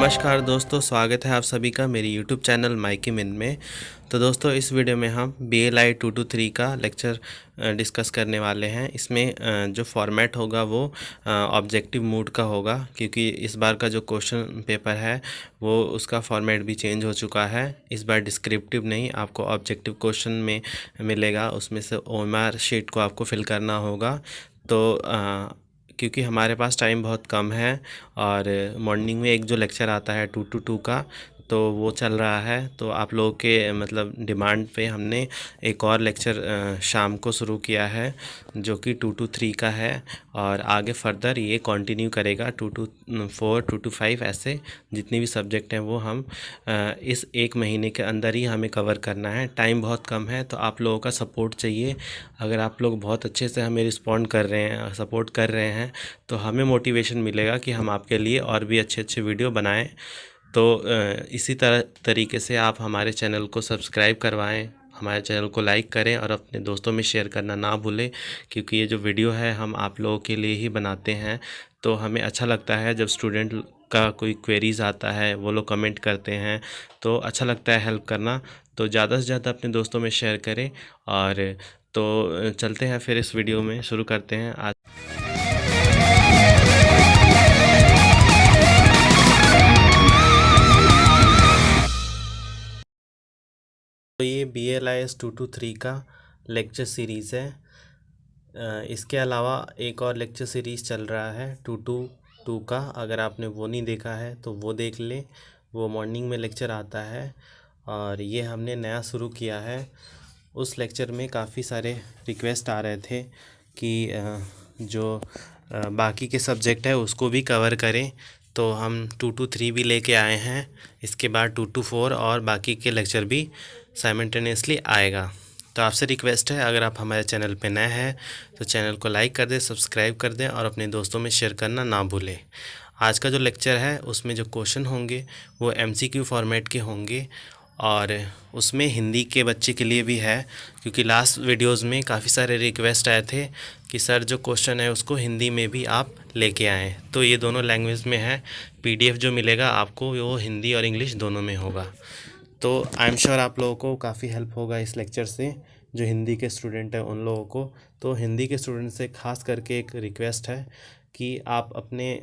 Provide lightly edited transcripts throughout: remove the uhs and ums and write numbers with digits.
नमस्कार दोस्तों, स्वागत है आप सभी का मेरी यूट्यूब चैनल माइकी मिन में। तो दोस्तों, इस वीडियो में हम BLI 223 का लेक्चर डिस्कस करने वाले हैं। इसमें जो फॉर्मेट होगा वो ऑब्जेक्टिव मूड का होगा, क्योंकि इस बार का जो क्वेश्चन पेपर है वो उसका फॉर्मेट भी चेंज हो चुका है। इस बार डिस्क्रिप्टिव नहीं, आपको ऑब्जेक्टिव क्वेश्चन में मिलेगा। उसमें से OMR शीट को आपको फिल करना होगा। तो क्योंकि हमारे पास टाइम बहुत कम है और मॉर्निंग में एक जो लेक्चर आता है 2 to 2 का, तो वो चल रहा है। तो आप लोगों के मतलब डिमांड पे हमने एक और लेक्चर शाम को शुरू किया है, जो कि 2 to 3 का है। और आगे फर्दर ये कंटिन्यू करेगा 2 to 4, 2 to 5, ऐसे जितनी भी सब्जेक्ट हैं वो हम इस एक महीने के अंदर ही हमें कवर करना है। टाइम बहुत कम है, तो आप लोगों का सपोर्ट चाहिए। अगर आप लोग बहुत अच्छे से हमें रिस्पॉन्ड कर रहे हैं, सपोर्ट कर रहे हैं, तो हमें मोटिवेशन मिलेगा कि हम आपके लिए और भी अच्छे अच्छे वीडियो बनाएं। तो इसी तरीके से आप हमारे चैनल को सब्सक्राइब करवाएं, हमारे चैनल को लाइक करें और अपने दोस्तों में शेयर करना ना भूलें, क्योंकि ये जो वीडियो है हम आप लोगों के लिए ही बनाते हैं। तो हमें अच्छा लगता है जब स्टूडेंट का कोई क्वेरीज़ आता है, वो लोग कमेंट करते हैं, तो अच्छा लगता है हेल्प करना। तो ज़्यादा से ज़्यादा अपने दोस्तों में शेयर करें। और तो चलते हैं फिर इस वीडियो में शुरू करते हैं आज। तो ये BLIS 223 का लेक्चर सीरीज़ है। इसके अलावा एक और लेक्चर सीरीज़ चल रहा है 222 का। अगर आपने वो नहीं देखा है तो वो देख लें, वो मॉर्निंग में लेक्चर आता है और ये हमने नया शुरू किया है। उस लेक्चर में काफ़ी सारे रिक्वेस्ट आ रहे थे कि जो बाकी के सब्जेक्ट है उसको भी कवर करें, तो हम 2 to 3 भी लेके आए हैं। इसके बाद 2 to 4 और बाकी के लेक्चर भी साइमल्टेनियसली आएगा। तो आपसे रिक्वेस्ट है, अगर आप हमारे चैनल पे नए हैं तो चैनल को लाइक कर दें, सब्सक्राइब कर दें और अपने दोस्तों में शेयर करना ना भूलें। आज का जो लेक्चर है उसमें जो क्वेश्चन होंगे वो MCQ फॉर्मेट के होंगे और उसमें हिंदी के बच्चे के लिए भी है, क्योंकि लास्ट वीडियोज़ में काफ़ी सारे रिक्वेस्ट आए थे कि सर जो क्वेश्चन है उसको हिंदी में भी आप लेके आएँ। तो ये दोनों लैंग्वेज में है। PDF जो मिलेगा आपको वो हिंदी और इंग्लिश दोनों में होगा। तो आई एम श्योर आप लोगों को काफ़ी हेल्प होगा इस लेक्चर से, जो हिंदी के स्टूडेंट हैं उन लोगों को। तो हिंदी के स्टूडेंट से ख़ास करके एक रिक्वेस्ट है कि आप अपने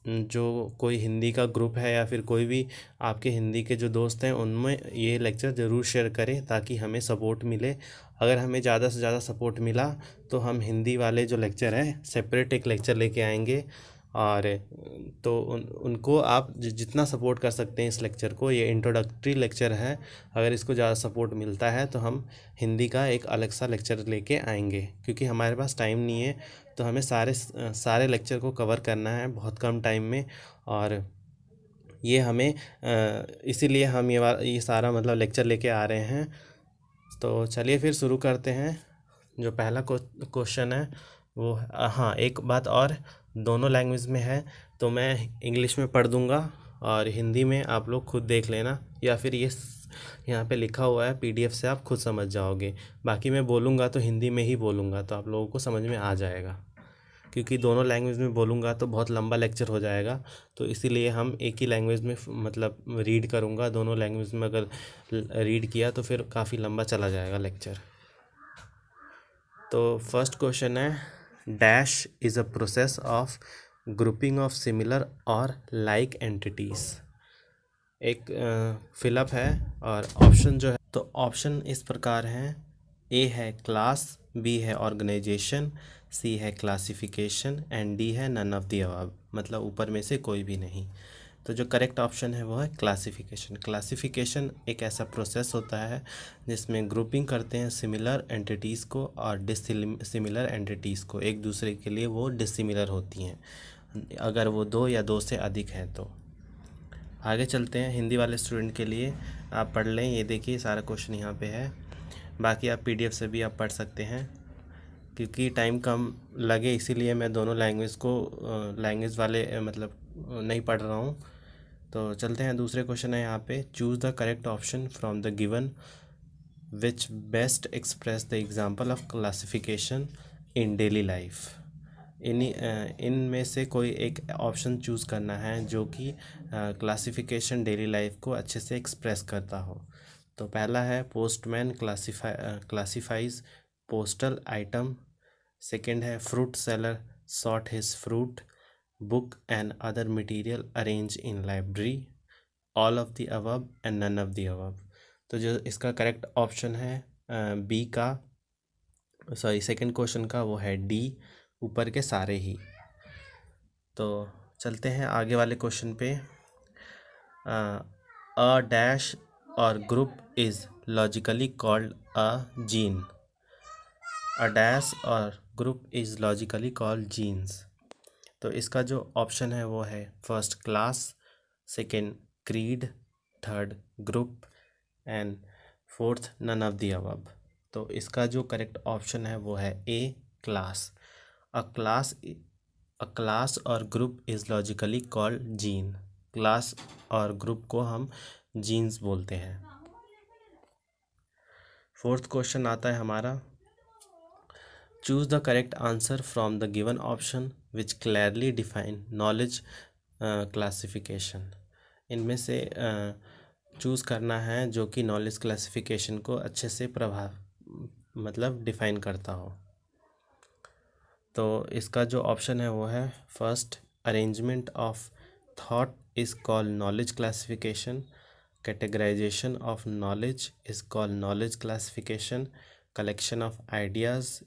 जो कोई हिंदी का ग्रुप है या फिर कोई भी आपके हिंदी के जो दोस्त हैं उनमें ये लेक्चर ज़रूर शेयर करें, ताकि हमें सपोर्ट मिले। अगर हमें ज़्यादा से ज़्यादा सपोर्ट मिला तो हम हिंदी वाले जो लेक्चर हैं सेपरेट एक लेक्चर लेके आएंगे। और तो उनको आप जितना सपोर्ट कर सकते हैं इस लेक्चर को, ये इंट्रोडक्टरी लेक्चर है। अगर इसको ज़्यादा सपोर्ट मिलता है तो हम हिंदी का एक अलग सा लेक्चर लेके आएंगे, क्योंकि हमारे पास टाइम नहीं है। तो हमें सारे लेक्चर को कवर करना है बहुत कम टाइम में। और ये हमें इसीलिए हम ये सारा मतलब लेक्चर लेके आ रहे हैं। तो चलिए फिर शुरू करते हैं। जो पहला क्वेश्चन है वो हाँ, एक बात और, दोनों लैंग्वेज में है, तो मैं इंग्लिश में पढ़ दूंगा और हिंदी में आप लोग खुद देख लेना, या फिर ये यहाँ पे लिखा हुआ है PDF से आप खुद समझ जाओगे। बाकी मैं बोलूँगा तो हिंदी में ही बोलूँगा, तो आप लोगों को समझ में आ जाएगा। क्योंकि दोनों लैंग्वेज में बोलूँगा तो बहुत लंबा लेक्चर हो जाएगा, तो इसीलिए हम एक ही लैंग्वेज में मतलब रीड करूँगा। दोनों लैंग्वेज में अगर रीड किया तो फिर काफ़ी लंबा चला जाएगा लेक्चर। तो फर्स्ट क्वेश्चन है, dash is a process of grouping of similar और लाइक एंटिटीज़। एक फिलअप है और ऑप्शन जो है, तो ऑप्शन इस प्रकार हैं। A है क्लास, B है ऑर्गेनाइजेशन, C है क्लासिफिकेशन एंड D है नन ऑफ द अबव, मतलब ऊपर में से कोई भी नहीं। तो जो करेक्ट ऑप्शन है वो है क्लासिफिकेशन। क्लासिफिकेशन एक ऐसा प्रोसेस होता है जिसमें ग्रुपिंग करते हैं सिमिलर एंटिटीज़ को और डिसिमिलर एंटिटीज़ को। एक दूसरे के लिए वो डिसिमिलर होती हैं अगर वो दो या दो से अधिक हैं। तो आगे चलते हैं। हिंदी वाले स्टूडेंट के लिए आप पढ़ लें, ये देखिए सारा क्वेश्चन यहाँ पे है। बाकी आप PDF से भी आप पढ़ सकते हैं। क्योंकि टाइम कम लगे इसीलिए मैं दोनों लैंग्वेज को लैंग्वेज वाले मतलब नहीं पढ़ रहा हूँ। तो चलते हैं, दूसरे क्वेश्चन है यहाँ पे, choose the correct option from the given which best express the example of classification in daily life. इनमें से कोई एक ऑप्शन चूज़ करना है जो कि क्लासिफिकेशन डेली लाइफ को अच्छे से एक्सप्रेस करता हो। तो पहला है postman classifies postal item. Second है fruit seller sort his fruit, book and other material arrange in library, all of the above and none of the above. तो जो इसका करेक्ट ऑप्शन है बी का, सॉरी सेकंड क्वेश्चन का, वो है D, ऊपर के सारे ही। तो चलते हैं आगे वाले क्वेश्चन पे। अ डैश और group is logically called a gene. A dash और group is logically called genes. तो इसका जो ऑप्शन है वो है first class, second creed, third group and fourth none of the above. तो इसका जो करेक्ट ऑप्शन है वो है ए क्लास। अ क्लास और group is logically called gene. Class और ग्रुप को हम जीन्स बोलते हैं। फोर्थ क्वेश्चन आता है हमारा, choose the correct answer from the given option which clearly define knowledge classification. इनमें से चूज़ करना है जो कि नॉलेज क्लासिफिकेशन को अच्छे से डिफाइन करता हो। तो इसका जो ऑप्शन है वो है first arrangement of thought is called knowledge classification, categorisation of knowledge is called knowledge classification, collection of ideas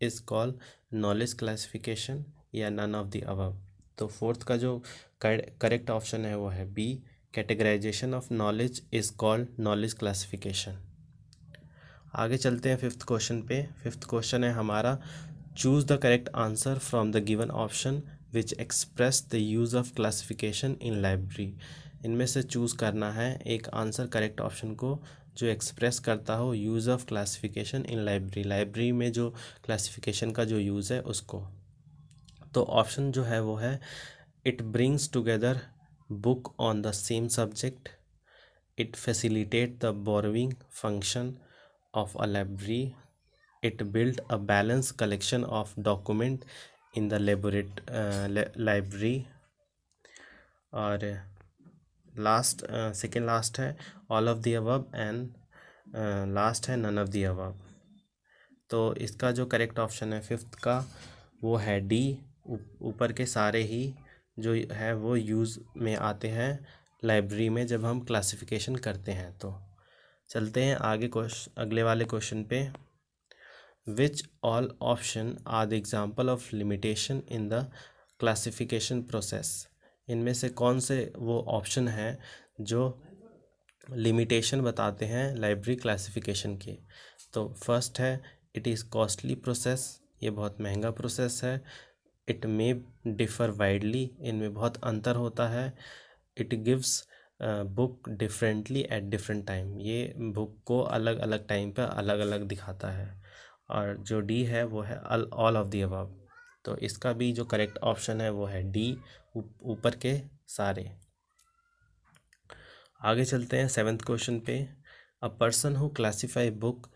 is called knowledge classification, या नन ऑफ द अबव। तो फोर्थ का जो करेक्ट ऑप्शन है वो है B, categorisation of knowledge is called knowledge classification. आगे चलते हैं फिफ्थ क्वेश्चन पे। फिफ्थ क्वेश्चन है हमारा, choose the correct answer from the given option which express the use of classification in library. इनमें से चूज़ करना है एक आंसर करेक्ट ऑप्शन को जो एक्सप्रेस करता हो use of classification in library. Library में जो क्लासिफिकेशन का जो यूज़ है उसको। तो ऑप्शन जो है वो है, it brings together book on the same subject, it facilitate the borrowing function of a library, it built a balanced collection of document in the library, और लास्ट सेकेंड लास्ट है all of the above and last है none of the above. तो इसका जो correct option है fifth का वो है डी, ऊपर के सारे ही जो है वो यूज़ में आते हैं लाइब्रेरी में जब हम क्लासिफिकेशन करते हैं। तो चलते हैं आगे अगले वाले क्वेश्चन पे। Which all option are the example of limitation in the classification process. इनमें से कौन से वो ऑप्शन हैं जो लिमिटेशन बताते हैं लाइब्रेरी क्लासिफिकेशन के। तो फर्स्ट है, इट इज़ कॉस्टली प्रोसेस, ये बहुत महंगा प्रोसेस है। इट मे डिफ़र वाइडली, इनमें बहुत अंतर होता है। It gives book differently at different time, ये बुक को अलग अलग टाइम पर अलग अलग दिखाता है। और जो डी है वो है ऑल ऑफ द अबव। तो इसका भी जो करेक्ट ऑप्शन है वो है डी, ऊपर के सारे। आगे चलते हैं सेवेंथ क्वेश्चन पे। A person who classify book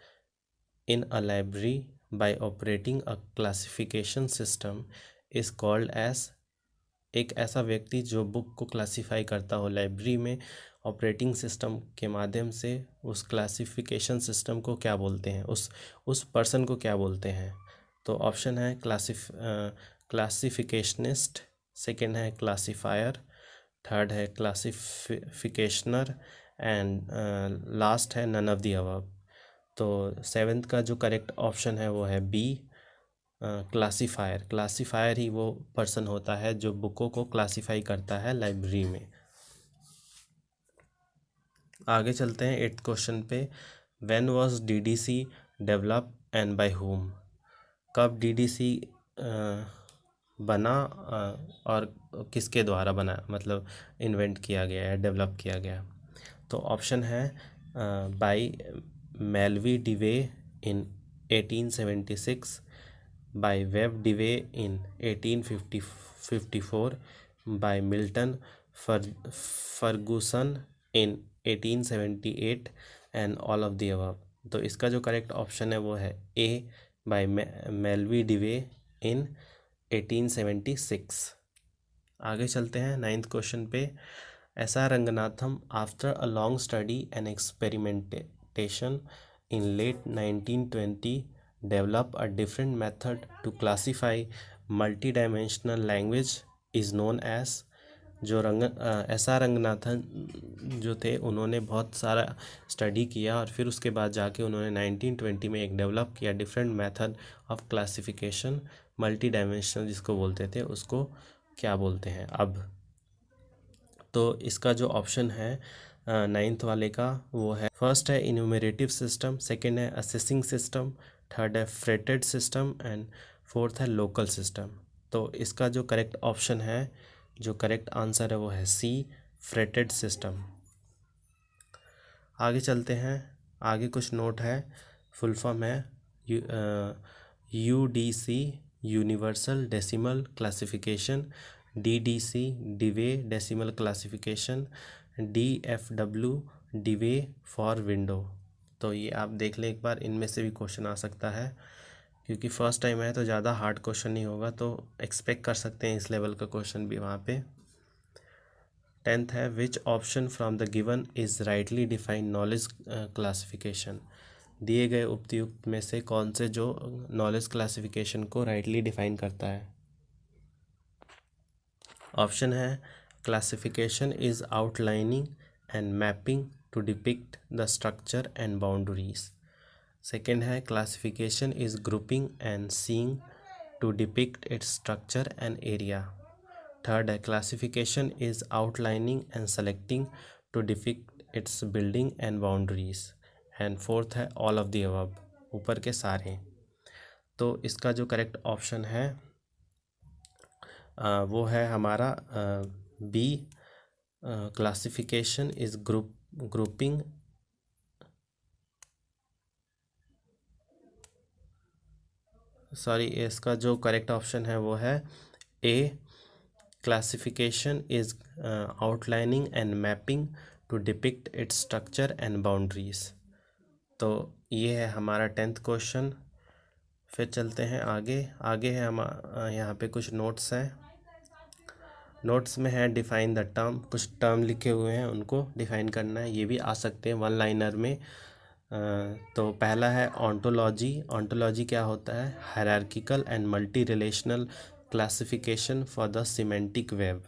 in a library by operating a classification system is called as. एक ऐसा व्यक्ति जो बुक को क्लासीफाई करता हो लाइब्रेरी में ऑपरेटिंग सिस्टम के माध्यम से, उस क्लासिफिकेशन सिस्टम को क्या बोलते हैं, उस पर्सन को क्या बोलते हैं। तो ऑप्शन है क्लासिफिकेशनिस्ट, सेकंड है क्लासीफायर, थर्ड है क्लासिफिकेशनर एंड लास्ट है नन ऑफ द अबव। तो सेवेंथ का जो करेक्ट ऑप्शन है वो है बी, क्लासीफायर। क्लासीफायर ही वो पर्सन होता है जो बुकों को क्लासीफाई करता है लाइब्रेरी में। आगे चलते हैं एट्थ क्वेश्चन पे। When was DDC develop and by whom. कब डीडीसी बना और किसके द्वारा बना, मतलब इन्वेंट किया गया है, डेवलप किया गया। तो ऑप्शन है by Melvil Dewey in 1876, by Web Dewey in 1854, by Milton Ferguson in 1878 and all of the above. तो इसका जो करेक्ट ऑप्शन है वो है ए, बाय मेलवी डिवे इन 1876। आगे चलते हैं 9th क्वेश्चन पे। S R. Ranganathan after a long study and experimentation in late 1920 develop a different method to classify multi dimensional language is known as. जो एस.आर. रंगनाथन जो थे उन्होंने बहुत सारा स्टडी किया और फिर उसके बाद जाके उन्होंने 1920 में एक डेवलप किया different method of classification multi dimensional जिसको बोलते थे, उसको क्या बोलते हैं अब। तो इसका जो ऑप्शन है 9th वाले का वो है, फर्स्ट है इन्यूमरेटिव सिस्टम, सेकंड है असेसिंग सिस्टम, थर्ड है फ्रेटेड सिस्टम एंड फोर्थ है लोकल सिस्टम। तो इसका जो करेक्ट ऑप्शन है, जो करेक्ट आंसर है वो है सी, फ्रेटेड सिस्टम। आगे चलते हैं, आगे कुछ नोट है। फुल फॉर्म है UDC universal decimal classification, DDC Dewey decimal classification, DFW Dewey for window. तो ये आप देख लें एक बार, इनमें से भी क्वेश्चन आ सकता है, क्योंकि फर्स्ट टाइम है तो ज़्यादा हार्ड क्वेश्चन नहीं होगा, तो एक्सपेक्ट कर सकते हैं इस लेवल का क्वेश्चन भी वहाँ पे। 10th है which option from the given is rightly defined knowledge classification. दिए गए उपयुक्त में से कौन से जो नॉलेज क्लासिफिकेशन को राइटली डिफाइन करता है। ऑप्शन है classification is outlining and mapping to depict the structure and boundaries. Second है classification is grouping and seeing to depict its structure and area. Third है classification is outlining and selecting to depict its building and boundaries. And fourth है all of the above, ऊपर के सारे। तो इसका जो correct option है वो है हमारा B, classification is grouping sorry इसका जो करेक्ट ऑप्शन है वो है A, classification is outlining and mapping to depict its structure and boundaries. तो ये है हमारा 10th क्वेश्चन। फिर चलते हैं आगे। आगे है हम यहाँ पे कुछ नोट्स हैं। नोट्स में है डिफ़ाइन द टर्म, कुछ टर्म लिखे हुए हैं उनको डिफ़ाइन करना है, ये भी आ सकते हैं वन लाइनर में। तो पहला है ऑन्टोलॉजी। ऑन्टोलॉजी क्या होता है, hierarchical and multi relational classification for the semantic web.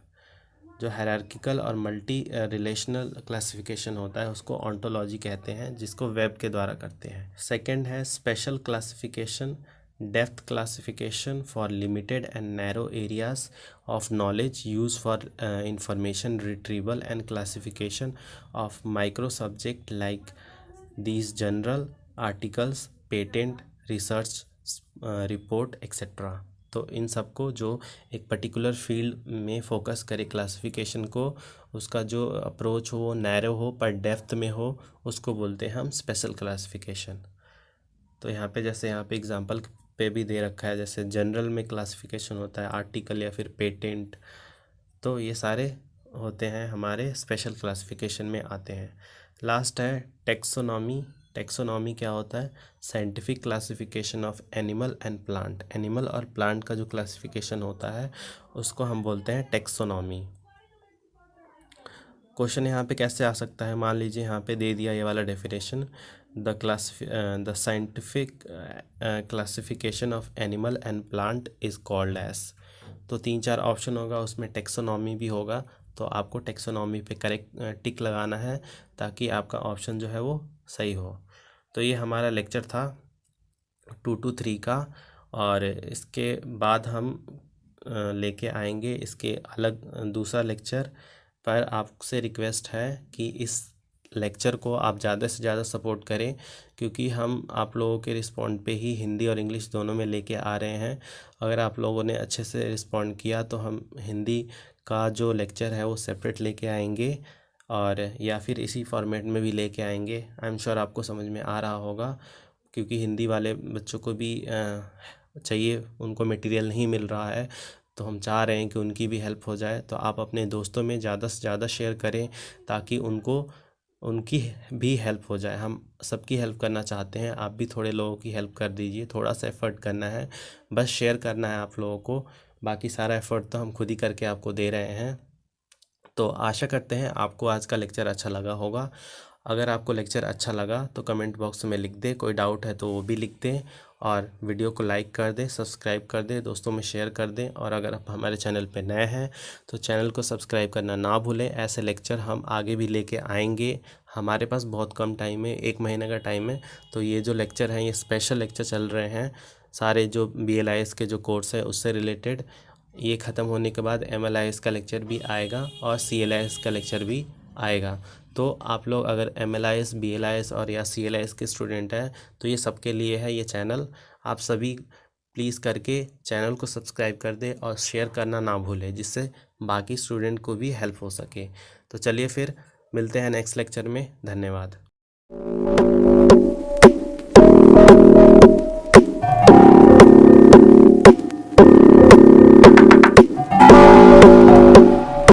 जो हायरार्किकल और मल्टी रिलेशनल क्लासिफिकेशन होता है उसको ऑन्टोलॉजी कहते हैं, जिसको वेब के द्वारा करते हैं। सेकंड है special classification, depth classification for limited and narrow areas of knowledge use for information retrieval and classification of micro subject like these general articles, patent, research report etcetera. तो इन सबको जो एक पर्टिकुलर फील्ड में focus करे classification को, उसका जो approach हो वो नैरो हो पर डेप्थ में हो, उसको बोलते हैं हम स्पेशल क्लासिफिकेशन। तो यहाँ पे जैसे यहाँ पे एग्जांपल पे भी दे रखा है, जैसे जनरल में क्लासिफिकेशन होता है आर्टिकल या फिर पेटेंट, तो ये सारे होते हैं हमारे स्पेशल क्लासिफिकेशन में आते हैं। लास्ट है टेक्सोनॉमी। टेक्सोनॉमी क्या होता है, scientific classification of animal and plant. Animal और प्लांट का जो क्लासिफिकेशन होता है उसको हम बोलते हैं टेक्सोनॉमी। क्वेश्चन यहाँ पे कैसे आ सकता है, मान लीजिए यहाँ पे दे दिया ये वाला definition, the scientific classification of animal and plant is called as. तो 3-4 ऑप्शन होगा, उसमें टेक्सोनॉमी भी होगा, तो आपको टेक्सोनॉमी पे करेक्ट टिक लगाना है ताकि आपका ऑप्शन जो है वो सही हो। तो ये हमारा लेक्चर था 2 to 3 का, और इसके बाद हम लेके आएंगे इसके अलग दूसरा लेक्चर। पर आपसे रिक्वेस्ट है कि इस लेक्चर को आप ज़्यादा से ज़्यादा सपोर्ट करें, क्योंकि हम आप लोगों के रिस्पॉन्ड पे ही हिंदी और इंग्लिश दोनों में लेके आ रहे हैं। अगर आप लोगों ने अच्छे से रिस्पॉन्ड किया तो हम हिंदी का जो लेक्चर है वो सेपरेट लेके आएंगे, और या फिर इसी फॉर्मेट में भी लेके आएंगे। आई एम श्योर आपको समझ में आ रहा होगा, क्योंकि हिंदी वाले बच्चों को भी चाहिए, उनको मटेरियल नहीं मिल रहा है, तो हम चाह रहे हैं कि उनकी भी हेल्प हो जाए। तो आप अपने दोस्तों में ज़्यादा से ज़्यादा शेयर करें ताकि उनकी भी हेल्प हो जाए। हम सबकी हेल्प करना चाहते हैं, आप भी थोड़े लोगों की हेल्प कर दीजिए, थोड़ा सा एफर्ट करना है, बस शेयर करना है आप लोगों को, बाकी सारा एफर्ट तो हम खुद ही करके आपको दे रहे हैं। तो आशा करते हैं आपको आज का लेक्चर अच्छा लगा होगा। अगर आपको लेक्चर अच्छा लगा तो कमेंट बॉक्स में लिख दे, कोई डाउट है तो वो भी लिख दें, और वीडियो को लाइक कर दें, सब्सक्राइब कर दें, दोस्तों में शेयर कर दें। और अगर आप हमारे चैनल पे नए हैं तो चैनल को सब्सक्राइब करना ना भूलें। ऐसे लेक्चर हम आगे भी लेके आएंगे। हमारे पास बहुत कम टाइम है, 1 महीने का टाइम है। तो ये जो लेक्चर हैं ये स्पेशल लेक्चर चल रहे हैं, सारे जो BLIS के जो कोर्स है उससे रिलेटेड। ये ख़त्म होने के बाद MLIS का लेक्चर भी आएगा और CLIS का लेक्चर भी आएगा। तो आप लोग अगर MLIS, BLIS और या CLIS के स्टूडेंट हैं तो ये सबके लिए है ये चैनल। आप सभी प्लीज़ करके चैनल को सब्सक्राइब कर दें और शेयर करना ना भूलें, जिससे बाकी स्टूडेंट को भी हेल्प हो सके। तो चलिए फिर मिलते हैं नेक्स्ट लेक्चर में। धन्यवाद।